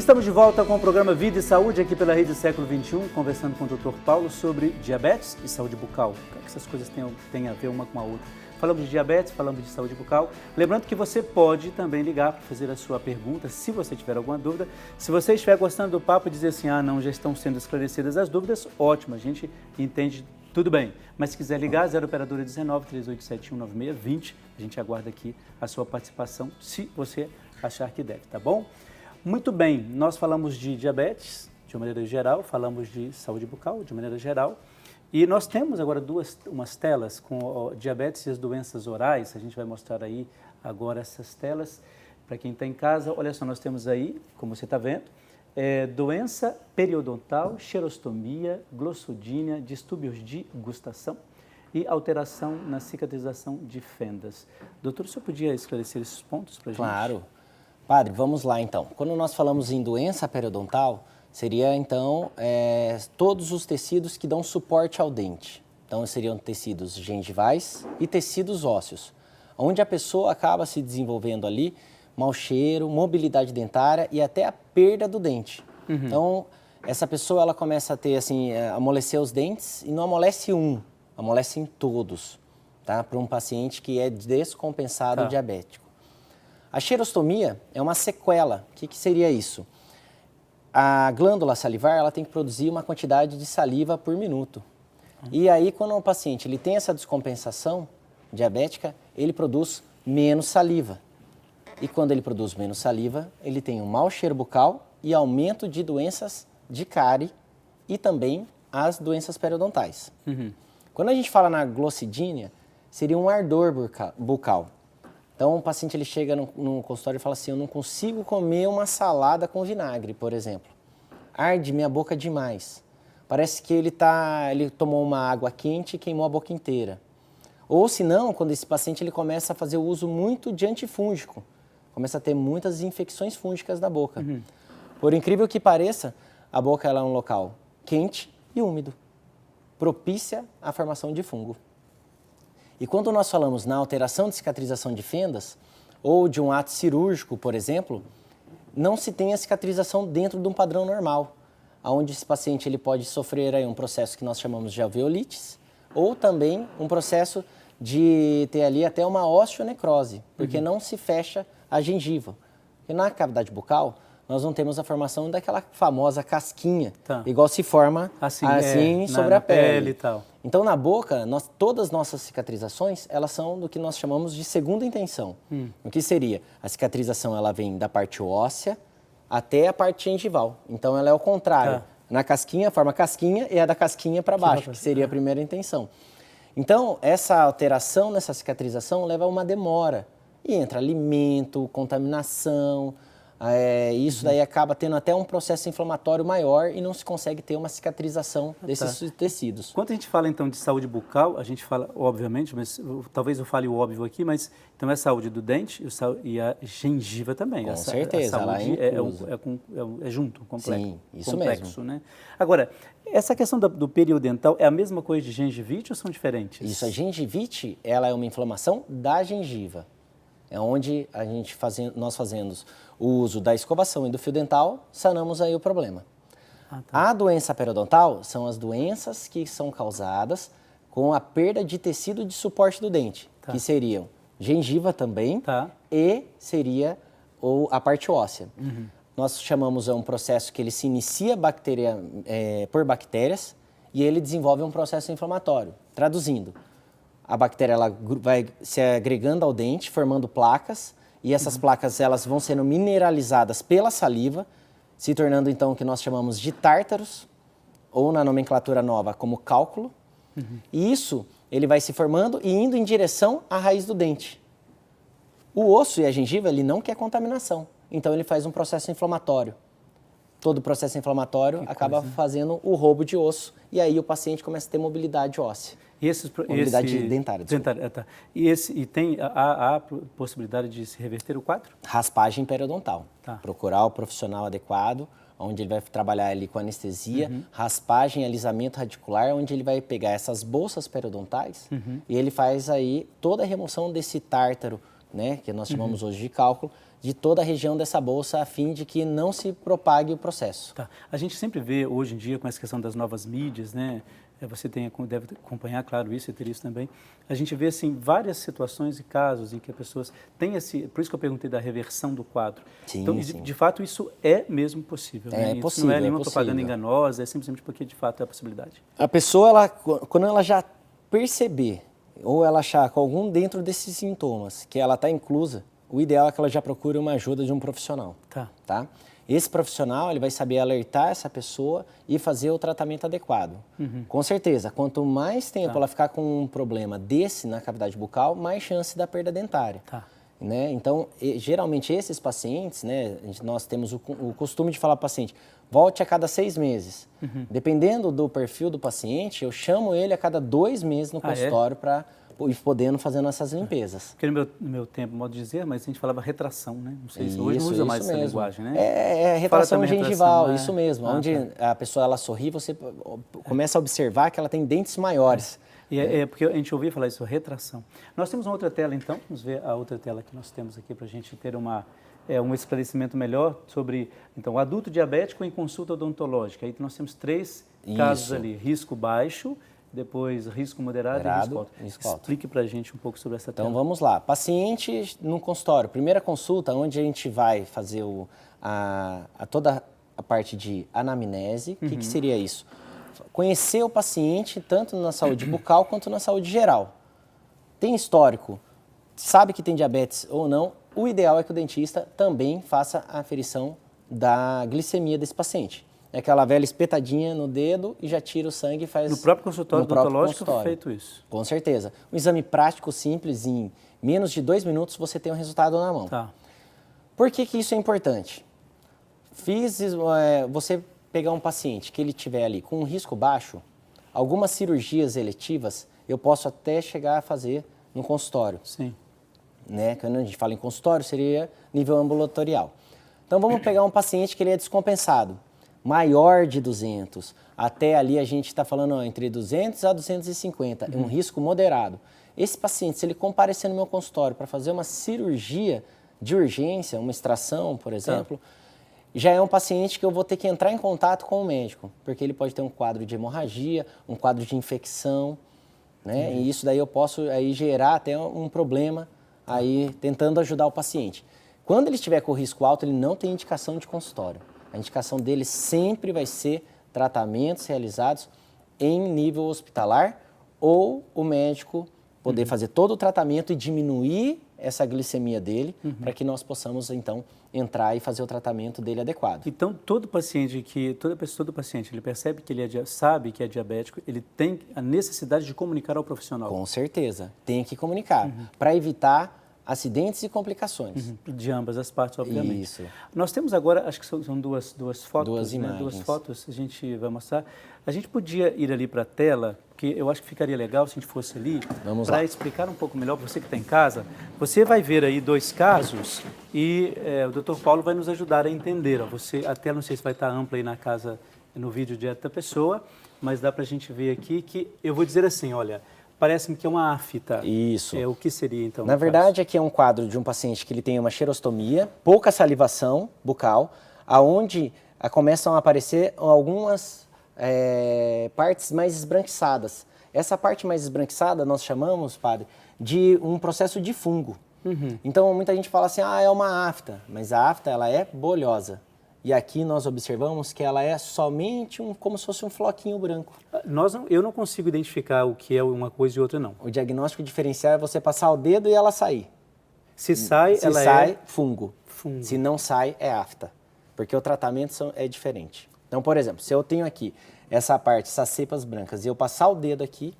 Estamos de volta com o programa Vida e Saúde aqui pela Rede Século XXI, conversando com o Dr. Paulo sobre diabetes e saúde bucal. O que essas coisas têm a ver uma com a outra? Falamos de diabetes, falamos de saúde bucal. Lembrando que você pode também ligar para fazer a sua pergunta, se você tiver alguma dúvida. Se você estiver gostando do papo e dizer assim, não, já estão sendo esclarecidas as dúvidas, ótimo, a gente entende tudo bem. Mas se quiser ligar, 0 operadora 19 3871 9620, a gente aguarda aqui a sua participação, se você achar que deve, tá bom? Muito bem, nós falamos de diabetes, de uma maneira geral, falamos de saúde bucal, de maneira geral. E nós temos agora umas telas com diabetes e as doenças orais. A gente vai mostrar aí agora essas telas para quem está em casa. Olha só, nós temos aí, como você está vendo, doença periodontal, xerostomia, glossodínia, distúrbios de gustação e alteração na cicatrização de fendas. Doutor, o senhor podia esclarecer esses pontos para a gente? Claro. Padre, vamos lá então. Quando nós falamos em doença periodontal, seria, então, todos os tecidos que dão suporte ao dente. Então, seriam tecidos gengivais e tecidos ósseos, onde a pessoa acaba se desenvolvendo ali mau cheiro, mobilidade dentária e até a perda do dente. Uhum. Então, essa pessoa ela começa a ter, assim, amolecer os dentes e não amolece amolece em todos, tá? Para um paciente que é descompensado diabético. A xerostomia é uma sequela. O que seria isso? A glândula salivar ela tem que produzir uma quantidade de saliva por minuto. E aí, quando o paciente ele tem essa descompensação diabética, ele produz menos saliva. E quando ele produz menos saliva, ele tem um mau cheiro bucal e aumento de doenças de cárie e também as doenças periodontais. Uhum. Quando a gente fala na glossidínia, seria um ardor bucal. Então, o paciente ele chega no consultório e fala assim, eu não consigo comer uma salada com vinagre, por exemplo. Arde minha boca demais. Parece que ele tomou uma água quente e queimou a boca inteira. Ou se não, quando esse paciente ele começa a fazer o uso muito de antifúngico. Começa a ter muitas infecções fúngicas na boca. Uhum. Por incrível que pareça, a boca ela é um local quente e úmido, propícia à formação de fungo. E quando nós falamos na alteração de cicatrização de fendas, ou de um ato cirúrgico, por exemplo, não se tem a cicatrização dentro de um padrão normal, onde esse paciente ele pode sofrer aí um processo que nós chamamos de alveolites, ou também um processo de ter ali até uma osteonecrose, porque não se fecha a gengiva. Porque na cavidade bucal, nós não temos a formação daquela famosa casquinha, igual se forma assim sobre a pele. E tal. Então, na boca, todas as nossas cicatrizações, elas são do que nós chamamos de segunda intenção. O que seria? A cicatrização, ela vem da parte óssea até a parte gengival. Então, ela é o contrário. Na casquinha, forma casquinha, e é da casquinha para baixo, que seria a primeira intenção. Então, essa alteração nessa cicatrização leva a uma demora. E entra alimento, contaminação... isso daí acaba tendo até um processo inflamatório maior e não se consegue ter uma cicatrização desses tecidos. Quando a gente fala então de saúde bucal, a gente fala, obviamente, mas talvez eu fale o óbvio aqui, mas então é a saúde do dente e a gengiva também. Com certeza, a saúde é junto, complexo. Sim, isso mesmo. Né? Agora, essa questão do periodontal é a mesma coisa de gengivite ou são diferentes? Isso, a gengivite ela é uma inflamação da gengiva. É onde nós fazemos o uso da escovação e do fio dental, sanamos aí o problema. A doença periodontal são as doenças que são causadas com a perda de tecido de suporte do dente, que seriam gengiva também e seria a parte óssea. Uhum. Nós chamamos um processo que ele se inicia por bactérias e ele desenvolve um processo inflamatório. Traduzindo, a bactéria ela vai se agregando ao dente, formando placas, e essas placas elas vão sendo mineralizadas pela saliva, se tornando então o que nós chamamos de tártaros, ou na nomenclatura nova como cálculo. E isso ele vai se formando e indo em direção à raiz do dente. O osso e a gengiva ele não quer contaminação, então ele faz um processo inflamatório. Todo processo inflamatório acaba fazendo o roubo de osso, e aí o paciente começa a ter mobilidade óssea. Mobilidade dentária, desculpa. E tem a possibilidade de se reverter o quadro? Raspagem periodontal. Procurar o profissional adequado, onde ele vai trabalhar ali com anestesia, raspagem, alisamento radicular, onde ele vai pegar essas bolsas periodontais e ele faz aí toda a remoção desse tártaro né, que nós chamamos hoje de cálculo, de toda a região dessa bolsa, a fim de que não se propague o processo. Tá. A gente sempre vê, hoje em dia, com essa questão das novas mídias, né? Você deve acompanhar, claro, isso e ter isso também. A gente vê, assim, várias situações e casos em que as pessoas têm por isso que eu perguntei da reversão do quadro. Sim, então, sim. De fato, isso é mesmo possível, né? Isso Possível, não é nenhuma possível. propaganda enganosa, é simplesmente porque, de fato, é a possibilidade. A pessoa, quando ela já perceber, ou ela achar com algum dentro desses sintomas que ela está inclusa, o ideal é que ela já procure uma ajuda de um profissional. Tá? Esse profissional, ele vai saber alertar essa pessoa e fazer o tratamento adequado. Com certeza, quanto mais tempo ela ficar com um problema desse na cavidade bucal, mais chance da perda dentária. Né? Então, geralmente esses pacientes, né, nós temos o costume de falar para o paciente, volte a cada 6 meses. Dependendo do perfil do paciente, eu chamo ele a cada 2 meses no consultório para ir podendo fazendo essas limpezas. Porque no meu tempo, modo de dizer, mas a gente falava retração, né? Não sei se hoje não usa mais essa linguagem, né? É retração gengival, retração, isso mesmo. Onde a pessoa ela sorri, você começa a observar que ela tem dentes maiores. E porque a gente ouvia falar isso, retração. Nós temos uma outra tela, então, vamos ver a outra tela que nós temos aqui para a gente ter um esclarecimento melhor sobre, então, o adulto diabético em consulta odontológica. Aí nós temos 3 casos ali, risco baixo, depois risco moderado e risco alto. Explique para a gente um pouco sobre essa tela. Então, vamos lá. Paciente no consultório, primeira consulta, onde a gente vai fazer toda a parte de anamnese. O que seria isso? Conhecer o paciente tanto na saúde bucal quanto na saúde geral. Tem histórico, sabe que tem diabetes ou não, o ideal é que o dentista também faça a aferição da glicemia desse paciente. É aquela velha espetadinha no dedo e já tira o sangue e faz... No próprio consultório odontológico foi feito isso? Com certeza. Um exame prático, simples, em menos de 2 minutos você tem um resultado na mão. Por que isso é importante? Você pegar um paciente que ele tiver ali com um risco baixo, algumas cirurgias eletivas eu posso até chegar a fazer no consultório. Sim. Né? Quando a gente fala em consultório, seria nível ambulatorial. Então, vamos pegar um paciente que ele é descompensado, maior de 200, até ali a gente está falando entre 200 a 250, é um risco moderado. Esse paciente, se ele comparecer no meu consultório para fazer uma cirurgia de urgência, uma extração, por exemplo, já é um paciente que eu vou ter que entrar em contato com o médico, porque ele pode ter um quadro de hemorragia, um quadro de infecção, né? E isso daí eu posso aí gerar até um problema aí tentando ajudar o paciente. Quando ele estiver com risco alto, ele não tem indicação de consultório. A indicação dele sempre vai ser tratamentos realizados em nível hospitalar ou o médico poder fazer todo o tratamento e diminuir essa glicemia dele para que nós possamos, então, entrar e fazer o tratamento dele adequado. Então, todo paciente, ele percebe que sabe que é diabético, ele tem a necessidade de comunicar ao profissional. Com certeza, tem que comunicar para evitar acidentes e complicações. De ambas as partes, obviamente. Isso. Nós temos agora, acho que são duas fotos, duas imagens. Duas fotos, a gente vai mostrar. A gente podia ir ali para a tela, porque eu acho que ficaria legal se a gente fosse ali, para explicar um pouco melhor para você que está em casa. Você vai ver aí 2 casos e o Dr. Paulo vai nos ajudar a entender. A tela não sei se vai estar ampla aí na casa, no vídeo direto da pessoa, mas dá para a gente ver aqui que eu vou dizer assim, olha, parece-me que é uma afta. Isso. O que seria, então? Na verdade, aqui é um quadro de um paciente que ele tem uma xerostomia, pouca salivação bucal, aonde começam a aparecer algumas partes mais esbranquiçadas. Essa parte mais esbranquiçada nós chamamos, padre, de um processo de fungo. Então, muita gente fala assim, é uma afta, mas a afta ela é bolhosa. E aqui nós observamos que ela é somente como se fosse um floquinho branco. Eu não consigo identificar o que é uma coisa e outra, não. O diagnóstico diferencial é você passar o dedo e ela sair. Se sai, fungo. Se não sai, é afta. Porque o tratamento é diferente. Então, por exemplo, se eu tenho aqui essa parte, essas cepas brancas, e eu passar o dedo aqui,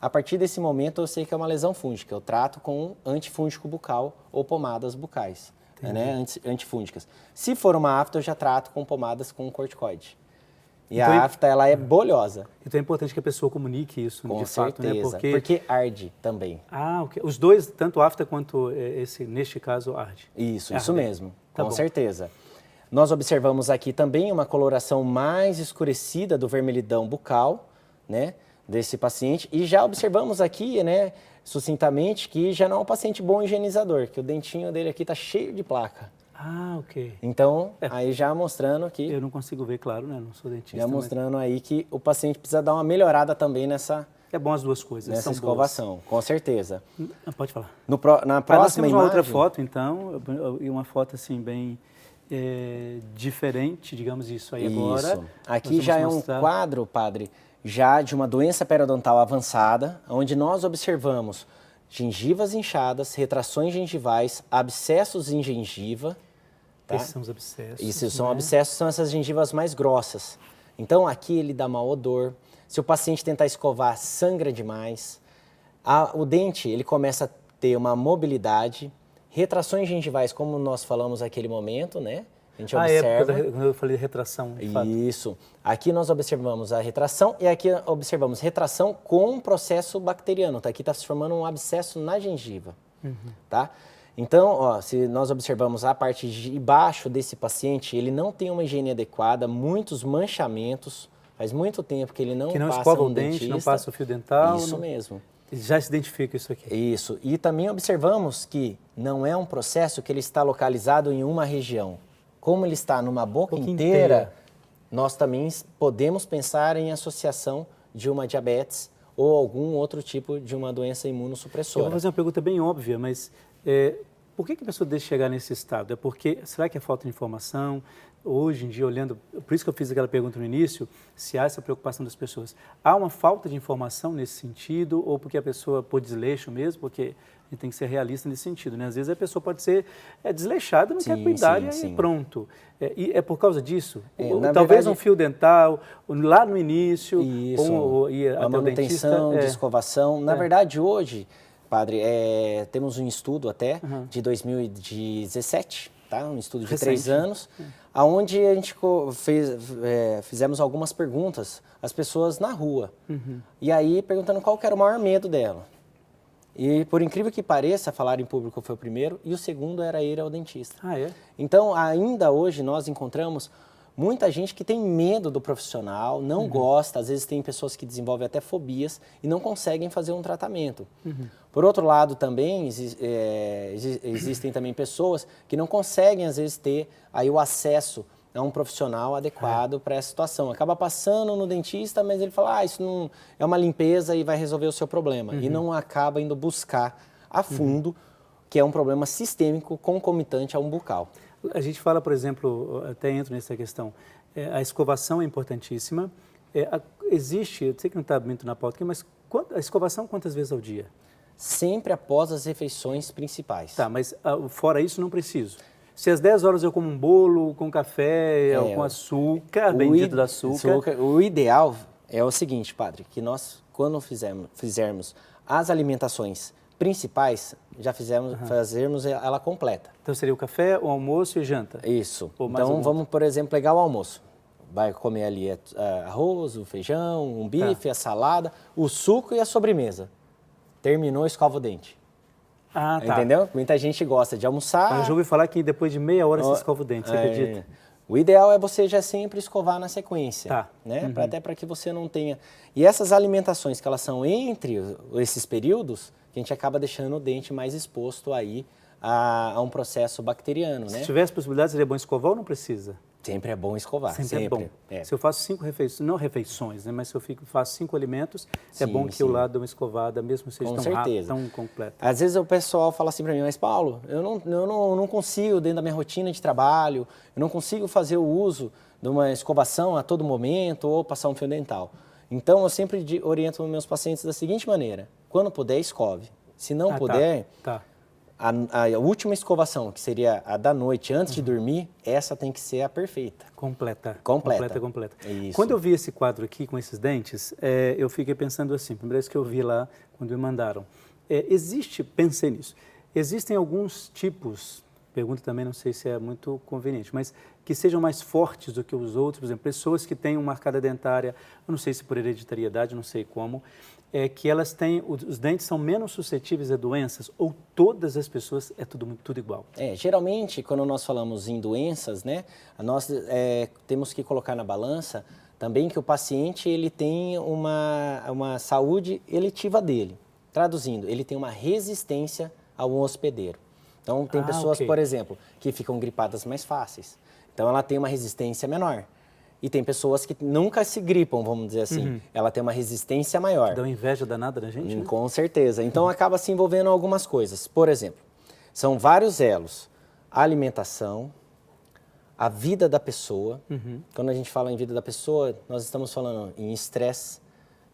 a partir desse momento eu sei que é uma lesão fúngica. Eu trato com um antifúngico bucal ou pomadas bucais. Né, antifúngicas. Se for uma afta, eu já trato com pomadas com corticoide. E então, a afta, ela é bolhosa. Então é importante que a pessoa comunique isso, com de certeza, fato, né? Porque arde também. Okay. Os dois, tanto a afta quanto neste caso, arde. Isso mesmo, com certeza. Nós observamos aqui também uma coloração mais escurecida do vermelhidão bucal, né, desse paciente. E já observamos aqui, né, sucintamente que já não é um paciente bom higienizador, que o dentinho dele aqui está cheio de placa. Ah, ok. Então, aí já mostrando que... Eu não consigo ver, claro, né? Não sou dentista. Já mostrando aí que o paciente precisa dar uma melhorada também nessa... É bom as duas coisas, nessa são escovação, boas. com certeza. Pode falar. Na Nós próxima temos uma imagem... outra foto, então, e uma foto assim bem diferente, digamos isso aí agora. Isso. Aqui já é um quadro, padre, já de uma doença periodontal avançada, onde nós observamos gengivas inchadas, retrações gengivais, abscessos em gengiva. Tá? Esses são os abscessos. Isso, são abscessos, são essas gengivas mais grossas. Então, aqui ele dá mau odor. Se o paciente tentar escovar, sangra demais. O dente, ele começa a ter uma mobilidade. Retrações gengivais, como nós falamos naquele momento, né? A gente observa. Quando eu falei retração, de fato. Isso. Aqui nós observamos a retração e aqui observamos retração com um processo bacteriano. Tá? Aqui está se formando um abscesso na gengiva. Tá? Então, ó, se nós observamos a parte de baixo desse paciente, ele não tem uma higiene adequada, muitos manchamentos, faz muito tempo que ele não passa escova um o dente, dentista. não passa o fio dental. Isso mesmo. Já se identifica isso aqui. Isso. E também observamos que não é um processo que ele está localizado em uma região. Como ele está numa boca inteira, nós também podemos pensar em associação de uma diabetes ou algum outro tipo de uma doença imunossupressora. Eu vou fazer uma pergunta bem óbvia, mas por que a pessoa deixa chegar nesse estado? É porque, será que é falta de informação? Hoje em dia, olhando, por isso que eu fiz aquela pergunta no início, se há essa preocupação das pessoas. Há uma falta de informação nesse sentido ou porque a pessoa, por desleixo mesmo, porque a gente tem que ser realista nesse sentido, né? Às vezes a pessoa pode ser desleixada, não quer cuidar e aí pronto. E é por causa disso? Talvez verdade, um fio dental, lá no início, ou a manutenção de escovação. Na verdade, hoje, padre, temos um estudo até de 2017, tá? Um estudo de 3 anos, onde a gente fizemos algumas perguntas às pessoas na rua. E aí, perguntando qual que era o maior medo dela. E, por incrível que pareça, falar em público foi o primeiro, e o segundo era ir ao dentista. Ah, é? Então, ainda hoje, nós encontramos muita gente que tem medo do profissional, não gosta, às vezes tem pessoas que desenvolvem até fobias e não conseguem fazer um tratamento. Por outro lado, também, existem também pessoas que não conseguem, às vezes, ter aí o acesso a um profissional adequado para essa situação. Acaba passando no dentista, mas ele fala, isso não é uma limpeza e vai resolver o seu problema. E não acaba indo buscar a fundo, que é um problema sistêmico concomitante a um bucal. A gente fala, por exemplo, até entro nessa questão, a escovação é importantíssima. Existe, eu sei que não está muito na pauta aqui, mas a escovação quantas vezes ao dia? Sempre após as refeições principais. Tá, mas fora isso não preciso. Se às 10 horas eu como um bolo com café, com açúcar, bendito do açúcar. O ideal é o seguinte, padre, que nós, quando fizermos as alimentações principais, já fazermos ela completa. Então seria o café, o almoço e janta? Isso. Então vamos, por exemplo, pegar o almoço. Vai comer ali arroz, o feijão, um bife, a salada, o suco e a sobremesa. Terminou, escova o dente. Ah, tá. Entendeu? Muita gente gosta de almoçar. Eu já ouvi falar que depois de meia hora você escova o dente, você acredita? O ideal é você já sempre escovar na sequência, né? Até para que você não tenha... E essas alimentações que elas são entre esses períodos, que a gente acaba deixando o dente mais exposto aí a um processo bacteriano, né? Se tivesse possibilidade, seria bom escovar ou não precisa? Sempre é bom escovar. Sempre é bom. Se eu faço 5 refeições, não refeições, né? Mas se eu faço 5 alimentos, é bom que eu lá dê uma escovada, mesmo que seja tão completa. Às vezes o pessoal fala assim para mim, mas Paulo, eu não consigo, dentro da minha rotina de trabalho, eu não consigo fazer o uso de uma escovação a todo momento ou passar um fio dental. Então, eu sempre oriento os meus pacientes da seguinte maneira, quando puder, escove. Se não puder... A última escovação, que seria a da noite, antes de dormir, essa tem que ser a perfeita. Completa. Isso. Quando eu vi esse quadro aqui com esses dentes, eu fiquei pensando assim, primeira vez que eu vi lá, quando me mandaram. Pensei nisso, existem alguns tipos, pergunta também, não sei se é muito conveniente, mas que sejam mais fortes do que os outros, por exemplo, pessoas que têm uma arcada dentária, eu não sei se por hereditariedade, não sei como, que elas têm, os dentes são menos suscetíveis a doenças ou todas as pessoas é tudo igual? Geralmente, quando nós falamos em doenças, né, nós temos que colocar na balança também que o paciente ele tem uma saúde eletiva dele. Traduzindo, ele tem uma resistência ao hospedeiro. Então, tem pessoas, por exemplo, que ficam gripadas mais fáceis. Então, ela tem uma resistência menor. E tem pessoas que nunca se gripam, vamos dizer assim. Ela tem uma resistência maior. Dá uma inveja danada da gente, né? Com certeza. Então, acaba se envolvendo algumas coisas. Por exemplo, são vários elos. A alimentação, a vida da pessoa. Quando a gente fala em vida da pessoa, nós estamos falando em estresse,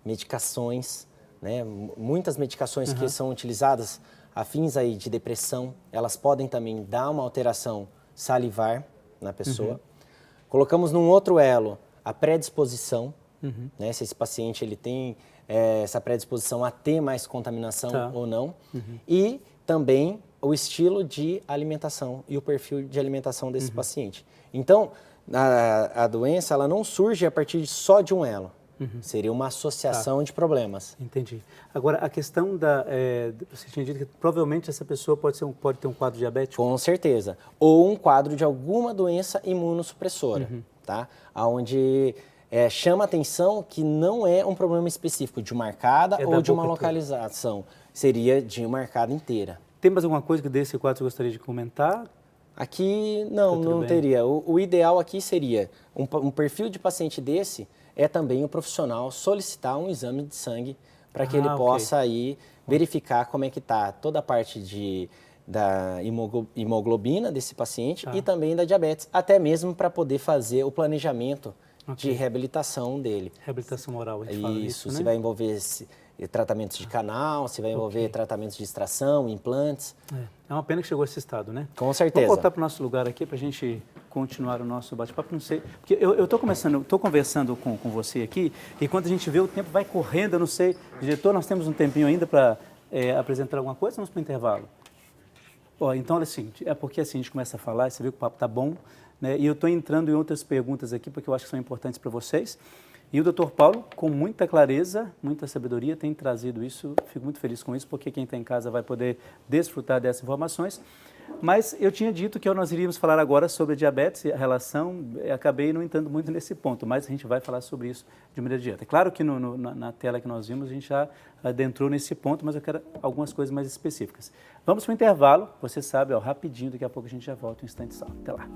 medicações, né? Muitas medicações que são utilizadas a fins aí de depressão, elas podem também dar uma alteração salivar na pessoa. Colocamos num outro elo a predisposição, né? Se esse paciente ele tem essa predisposição a ter mais contaminação ou não. E também o estilo de alimentação e o perfil de alimentação desse paciente. Então, a doença ela não surge a partir só de um elo. Seria uma associação de problemas. Entendi. Agora, a questão você tinha dito que provavelmente essa pessoa pode ter um quadro diabético? Com certeza. Ou um quadro de alguma doença imunossupressora, tá? Onde chama atenção que não é um problema específico de uma arcada ou de uma localização. Seria de uma arcada inteira. Tem mais alguma coisa desse quadro que você gostaria de comentar? Aqui não teria. O ideal aqui seria um perfil de paciente desse é também o profissional solicitar um exame de sangue para que ele possa aí verificar como é que está toda a parte da hemoglobina desse paciente e também da diabetes, até mesmo para poder fazer o planejamento de reabilitação dele. Reabilitação oral, a gente fala isso, né? Se vai envolver tratamentos de canal, se vai envolver tratamentos de extração, implantes. É uma pena que chegou a esse estado, né? Com certeza. Vamos voltar para o nosso lugar aqui para a gente continuar o nosso bate-papo. Não sei, porque eu estou conversando com você aqui e quando a gente vê o tempo vai correndo, eu não sei. Diretor, nós temos um tempinho ainda para apresentar alguma coisa, vamos para o intervalo? Então, olha assim, é porque assim a gente começa a falar e você vê que o papo está bom, né? E eu estou entrando em outras perguntas aqui porque eu acho que são importantes para vocês. E o Dr. Paulo, com muita clareza, muita sabedoria, tem trazido isso. Fico muito feliz com isso, porque quem está em casa vai poder desfrutar dessas informações. Mas eu tinha dito que nós iríamos falar agora sobre a diabetes e a relação, acabei não entrando muito nesse ponto, mas a gente vai falar sobre isso de maneira direta. É claro que na tela que nós vimos a gente já adentrou nesse ponto, mas eu quero algumas coisas mais específicas. Vamos para o intervalo, você sabe, rapidinho, daqui a pouco a gente já volta, um instante só. Até lá.